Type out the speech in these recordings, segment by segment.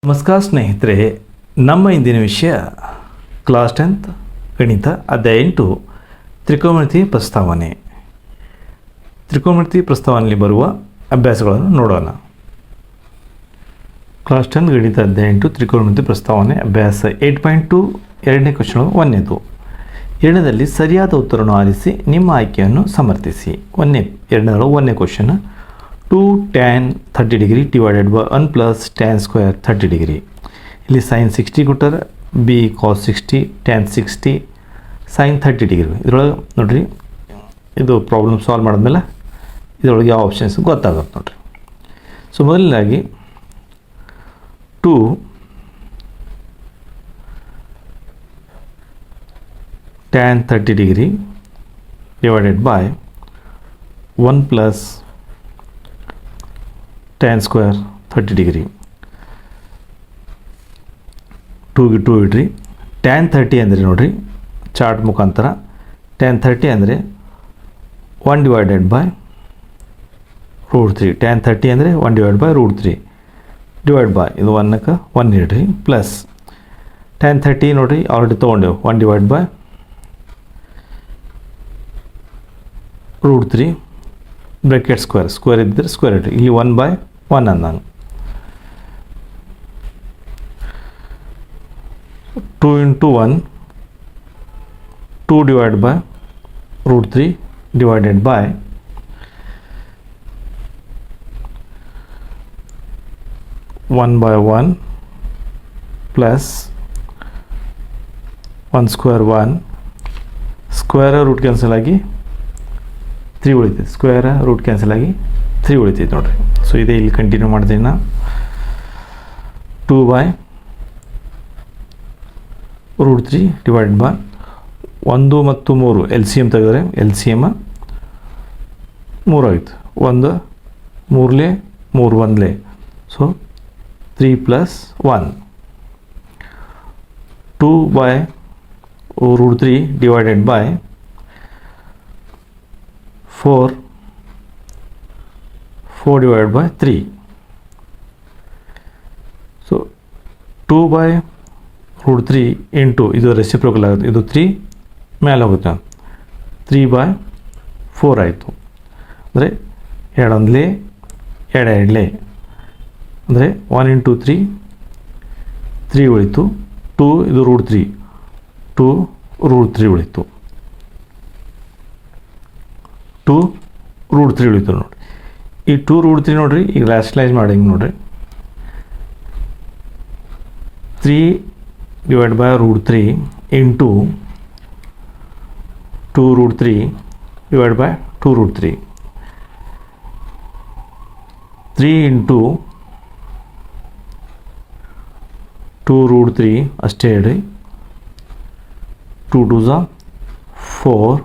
ನಮಸ್ಕಾರ ಸ್ನೇಹಿತರೆ, ನಮ್ಮ ಇಂದಿನ ವಿಷಯ ಕ್ಲಾಸ್ 10th ಗಣಿತ ಅಧ್ಯಾಯ 8 ತ್ರಿಕೋನಮಿತಿ ಪ್ರಸ್ತಾವನೆ. ತ್ರಿಕೋನಮಿತಿ ಪ್ರಸ್ತಾವನೆಯಲ್ಲಿ ಬರುವ ಅಭ್ಯಾಸಗಳನ್ನು ನೋಡೋಣ. ಕ್ಲಾಸ್ 10 ಗಣಿತ ಅಧ್ಯಾಯ 8 ತ್ರಿಕೋನಮಿತಿ ಪ್ರಸ್ತಾವನೆ ಅಭ್ಯಾಸ 8.2 ಎರಡನೇ ಕ್ವಶನ್ ಒಂದನೇದು. ಎರಡನೇದಲ್ಲಿ ಸರಿಯಾದ ಉತ್ತರವನ್ನು ಆರಿಸಿ ನಿಮ್ಮ ಆಯ್ಕೆಯನ್ನು ಸಮರ್ಥಿಸಿ. ಎರಡನೇ question 2 tan 30 degree divided by 1 plus tan square 30 degree. ಇಲ್ಲಿ ಸೈನ್ 60 ಕೊಟ್ಟರೆ, ಬಿ ಕಾಸ್ 60, tan 60, ಸೈನ್ 30 ಡಿಗ್ರಿ. ಇದರೊಳಗೆ ನೋಡಿರಿ, ಇದು ಪ್ರಾಬ್ಲಮ್ ಸಾಲ್ವ್ ಮಾಡಿದ್ಮೇಲೆ ಇದರೊಳಗೆ ಯಾವ ಆಪ್ಷನ್ಸ್ ಗೊತ್ತಾಗುತ್ತೆ ನೋಡಿರಿ. ಸೊ ಮೊದಲನೇದಾಗಿ 2 tan 30 degree divided by 1 plus tan square 30 degree. 2ಗೆ 2 ಇಡ್ರಿ. tan 30 ಅಂದರೆ ನೋಡಿರಿ ಚಾರ್ಟ್ ಮುಖಾಂತರ tan 30 ಅಂದರೆ 1 ಡಿವೈಡೆಡ್ ಬೈ √3. tan 30 ಅಂದರೆ 1 ಡಿವೈಡ್ ಬೈ √3 ಡಿವೈಡ್ ಬೈ ಇದು 1ಕ್ಕೆ 1 ಇಡ್ರಿ ಪ್ಲಸ್ tan 30 ನೋಡಿರಿ ಆಲ್ರೆಡಿ ತೊಗೊಂಡೆವು 1 ಡಿವೈಡ್ ಬೈ √3 ಬ್ರ್ಯಾಕೆಟ್ ಸ್ಕ್ವೇರ್ ಇದ್ದರೆ ಸ್ಕ್ವೇರ್ ಇಡ್ರಿ. ಇಲ್ಲಿ 1/1 ಅಂದಂಗೆ. 2 × 1 2 divide by √3 divided by 1/1 plus 1 square 1 square root cancel ಆಗಿ 3 ಉಳಿತೈತೆ. ಸ್ಕ್ವೇರ್ ರೂಟ್ ಕ್ಯಾನ್ಸಲ್ ಆಗಿ 3 ಉಳಿತೈತೆ ನೋಡಿರಿ. ಸೊ ಇದೇ ಇಲ್ಲಿ ಕಂಟಿನ್ಯೂ ಮಾಡ್ತೀನಿ ನಾ. 2/√3 ಡಿವೈಡ್ ಬೈ 1 ಮತ್ತು 3 ಎಲ್ ಸಿ ಎಮ್ ತೆಗೆದ್ರೆ ಎಲ್ ಸಿ ಎಮ್ 3 ಆಯಿತು. 1 3 3 1 so 3 + 1 2/√3 divided by 4 divided by 3. So 2/√3 into ಇದು ರೆಸಿಪ್ರೋಕಲ್ ಆಗುತ್ತೆ. ಇದು 3 ಮೇಲೆ ಹೋಗುತ್ತೆ. 3/4 ಆಯಿತು. ಅಂದರೆ 2 1 2 2 ಅಂದರೆ 1 × 3 3 ಉಳಿತು. 2 ಇದು √3 2√3 ಉಳಿತು. 2√3 ಉಳಿತು ನೋಡಿ. ಈ 2√3 ನೋಡಿರಿ, ಈಗ ರ್ಯಾಷನಲೈಸ್ ಮಾಡಿ ಹಿಂಗೆ ನೋಡಿರಿ. 3 divide by √3 into 2√3 divide by 2√3 3 into 2√3 ಅಷ್ಟೇ ಹೇಳ್ರಿ. 2 2 4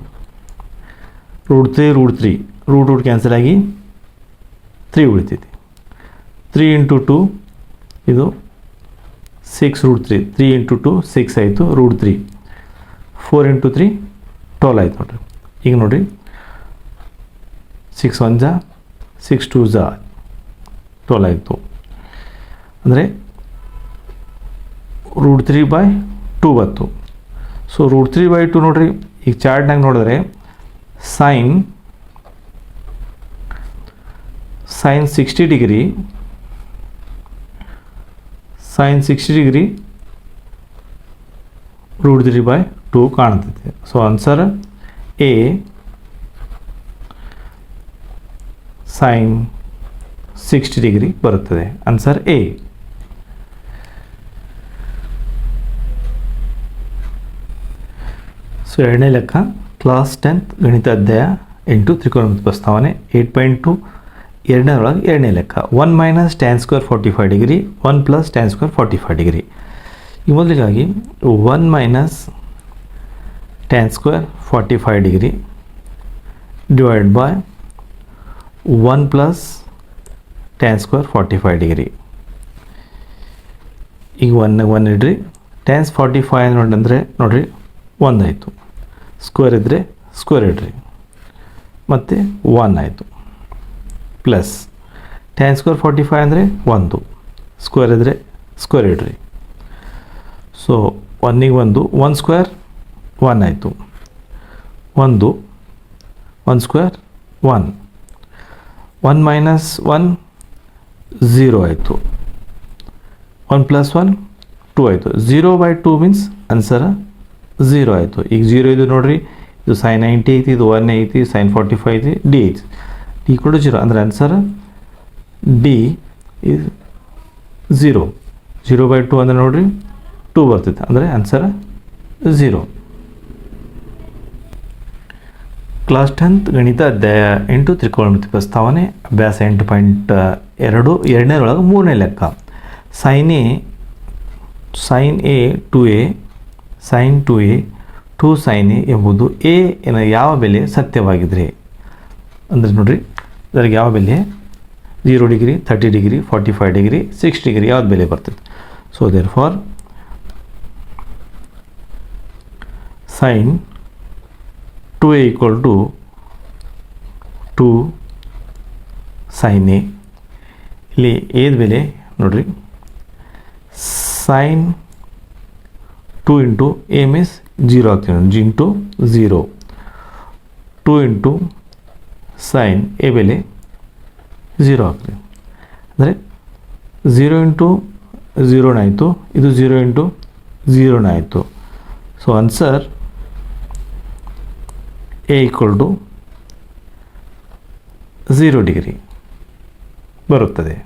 √3 ರೂಟ್ ಕ್ಯಾನ್ಸಲ್ ಆಗಿ 3 ಉಳಿತೈತಿ. 3 × 2 ಇದು 6√3 3 × 2 6 ಆಯಿತು. √3 4 × 3 12 ಆಯ್ತು ನೋಡಿರಿ. ಈಗ ನೋಡಿರಿ 6 1 6 2 12 ಆಯಿತು. ಅಂದರೆ √3/2 ಬಂತು. ಸೊ √3/2 ನೋಡಿರಿ, ಈಗ ಚಾರ್ಟ್ನಾಗ ನೋಡಿದ್ರೆ ಸೈನ್ 60 ಡಿಗ್ರಿ √3/2 ಕಾಣ್ತೈತೆ. So answer A sine 60 degree ಬರುತ್ತದೆ. Answer A. ಸೊ ಎರಡನೇ ಲೆಕ್ಕ ಕ್ಲಾಸ್ 10th ಗಣಿತ ಅಧ್ಯಾಯ 8 ತ್ರಿಕೋನಮಿತಿ ಪ್ರಸ್ತಾವನೆ 8.2 ಎರಡನೇ ಲೆಕ್ಕ 1 - tan square 45 degree 1 + tan square 45 degree. ಈ ಮೊದಲಿಗಾಗಿ 1 - tan square 45 degree divide by 1 + tan square 45 degree. ಈಗ 1 ಇಡ್ರಿ. tan 45 ಅಂದರೆ ನೋಡಿರಿ 1 ಆಯಿತು. ಸ್ಕ್ವೇರ್ ಇದ್ದರೆ ಸ್ಕ್ವೇರ್ ಇಡ್ರಿ ಮತ್ತು 1 ಆಯಿತು ಪ್ಲಸ್ tan ಸ್ಕ್ವೇರ್ 45 ಅಂದರೆ 1 ಸ್ಕ್ವೇರ್ ಇದ್ದರೆ ಸ್ಕ್ವೇರ್ ಇಡ್ರಿ. ಸೊ 1ಗೆ 1 ಸ್ಕ್ವೇರ್ 1 ಆಯಿತು, 1 ಸ್ಕ್ವೇರ್ 1, 1 ಮೈನಸ್ 1 0 ಆಯಿತು, 1 ಪ್ಲಸ್ 1 2 ಆಯಿತು. 0/2 ಮೀನ್ಸ್ ಆನ್ಸರ್ 0 ಆಯಿತು. ಈಗ 0 ಇದು ನೋಡಿರಿ, ಇದು sin 90 ಐತಿ, ಇದು 1 ಐತಿ, sin 45 ಐತಿ, ಡಿ ಐತಿ, ಡಿ = 0 ಅಂದರೆ ಆನ್ಸರ್ ಡಿ ಇಸ್ 0. 0/2 ಅಂದರೆ ನೋಡಿರಿ 2 ಬರ್ತೈತೆ, ಅಂದರೆ ಆನ್ಸರ್ 0. ಕ್ಲಾಸ್ 10th ಗಣಿತ ಅಧ್ಯಾಯ 8 ತ್ರಿಕೋನಮಿತಿ ಪ್ರಸ್ತಾವನೆ ಅಭ್ಯಾಸ 8.2 ಎರಡನೇರೊಳಗೆ ಮೂರನೇ ಲೆಕ್ಕ. sin a 2a sin 2a 2 sin a ಎಂಬುದು a ಎನ್ನ ಯಾವ ಬೆಲೆ ಸತ್ಯವಾಗಿದ್ರೆ, ಅಂದರೆ ನೋಡಿರಿ ಅದರಿಗೆ ಯಾವ ಬೆಲೆ 0 ಡಿಗ್ರಿ 30 ಡಿಗ್ರಿ 45 ಡಿಗ್ರಿ 60 ಡಿಗ್ರಿ ಯಾವ್ದು ಬೆಲೆ ಬರ್ತದೆ. So therefore sin 2a = 2 sin a. ಇಲ್ಲಿ ಏದು ಬೆಲೆ ನೋಡ್ರಿ, sin 2 ಇಂಟು a ಮೀನ್ಸ್ 0 ಆಗ್ತೀವಿ, G into 0, 2 into sin a ಬೆಲೆ 0 ಆಗ್ತದೆ, ಅಂದರೆ 0 ಇಂಟು 0 ಆಯಿತು, ಇದು 0 ಇಂಟು 0 ಆಯಿತು. ಸೊ ಆನ್ಸರ್ a = 0 ಡಿಗ್ರಿ ಬರುತ್ತದೆ.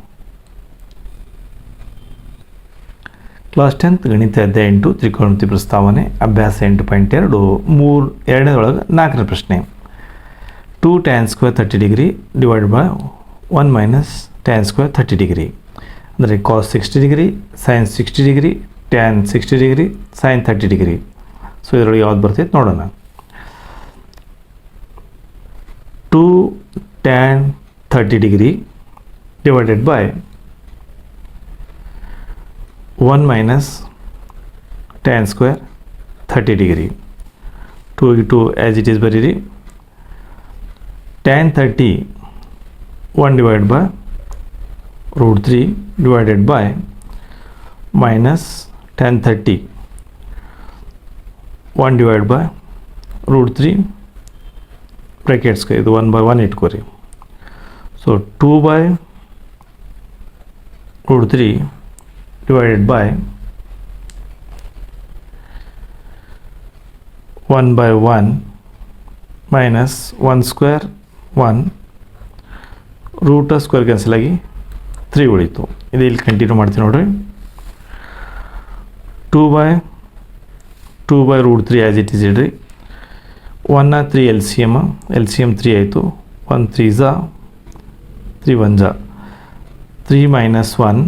ಕ್ಲಾಸ್ 10th ಗಣಿತ ಅಧ್ಯಾಯ 8 ತ್ರಿಕೋನಮಿತಿ ಪ್ರಸ್ತಾವನೆ ಅಭ್ಯಾಸ 8.2 ಎರಡನೇದೊಳಗೆ 4ನೇ ಪ್ರಶ್ನೆ. 2 tan square 30 degree divided by 1 minus tan square 30 degree, ಅಂದರೆ cos 60 degree sin 60 degree tan 60 degree sin 30 degree. So ಇದರೊಳಗೆ ಯಾವ್ದು ಬರ್ತೈತೆ ನೋಡೋಣ. 2 tan 30 degree divided by 1 minus tan square 30 degree. 2 as it is ಬರೀರಿ. tan 30 1 divide by √3 divided by minus tan 30 1 divide by √3 ಬ್ರ್ಯಾಕೆಟ್ಸ್ಗೆ ಇದು 1/1 ಇಟ್ಕೋರಿ. So 2/√3 divided by 1/1 minus 1 square 1 root square cancel ಆಗಿ 3 ಉಳಿತು. ಇದು ಇಲ್ಲಿ ಕಂಟಿನ್ಯೂ ಮಾಡ್ತೀನಿ ನೋಡ್ರಿ. 2/√3 ಆ್ಯಸ್ ಇಟ್ ಈಸ್ ಇಡ್ರಿ. 1 3 L C M 3 ಆಯಿತು. 1 3 Jha 3 1 Jha 3 minus 1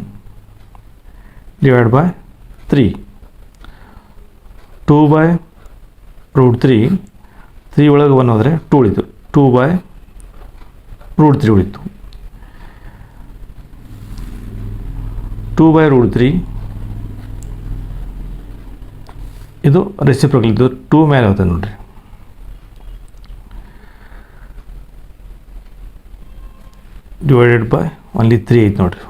divide by 3. 2/√3 3 ಒಳಗೆ 1 ಹೋದರೆ 2 ಉಳಿತು. 2/√3 ಉಳಿತು. 2/√3 ಇದು ರೆಸಿಪ್ರೋಕಲ್, ಇದು 2 ಮೇಲೆ ಹೋಗ್ತದೆ ನೋಡ್ರಿ. ಡಿವೈಡೆಡ್ ಬೈ ಓನ್ಲಿ 3 ಐತಿ ನೋಡ್ರಿ.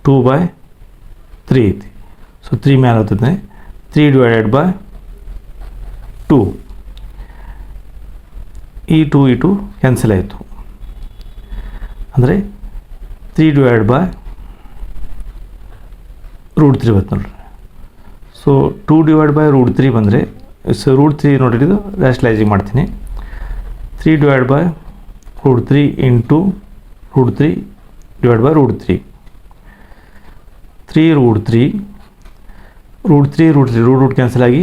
2/3 ಐತಿ. ಸೊ 3 ಮೇಲೆ ಹೋಗ್ತದೆ. 3 ಡಿವೈಡೆಡ್ ಬೈ 2. ಈ 2 ಕ್ಯಾನ್ಸಲ್ ಆಯಿತು, ಅಂದರೆ 3 ಡಿವೈಡ್ ಬೈ √3 ಬರ್ತದೆ ನೋಡ್ರಿ. ಸೊ 2 ಡಿವೈಡ್ ಬೈ √3 ಬಂದರೆ √3 ನೋಡಿರಿ, ಇದು ರ್ಯಾಷನಲೈಸಿಂಗ್ ಮಾಡ್ತೀನಿ. 3 divide by √3 into √3 divide by √3. 3√3 root cancel ಆಗಿ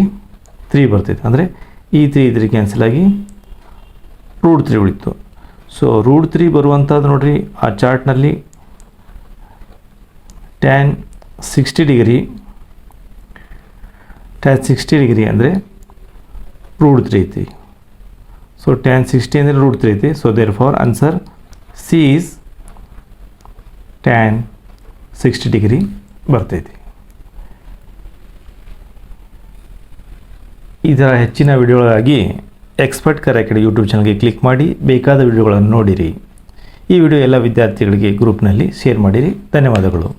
3 ಬರ್ತೈತೆ, ಅಂದರೆ ಈ 3 ಕ್ಯಾನ್ಸಲ್ ಆಗಿ √3 ಉಳಿತು. ಸೊ √3 ಬರುವಂಥದ್ದು ನೋಡಿರಿ ಆ ಚಾರ್ಟ್ನಲ್ಲಿ tan 60 ಡಿಗ್ರಿ ಅಂದರೆ √3 ಐತಿ. ಸೊ tan 60 ಅಂದರೆ √3 ಐತಿ. So therefore answer C is tan 60 degree ಬರ್ತೈತಿ. ಈ ಥರ ಹೆಚ್ಚಿನ ವಿಡಿಯೋಗಳಾಗಿ ಎಕ್ಸ್ಪರ್ಟ್ ಕರ್ ಅಕಾಡೆಮಿ ಯೂಟ್ಯೂಬ್ ಚಾನಲ್ಗೆ ಕ್ಲಿಕ್ ಮಾಡಿ ಬೇಕಾದ ವಿಡಿಯೋಗಳನ್ನು ನೋಡಿರಿ. ಈ ವಿಡಿಯೋ ಎಲ್ಲ ವಿದ್ಯಾರ್ಥಿಗಳಿಗೆ ಗ್ರೂಪ್ನಲ್ಲಿ ಶೇರ್ ಮಾಡಿರಿ. ಧನ್ಯವಾದಗಳು.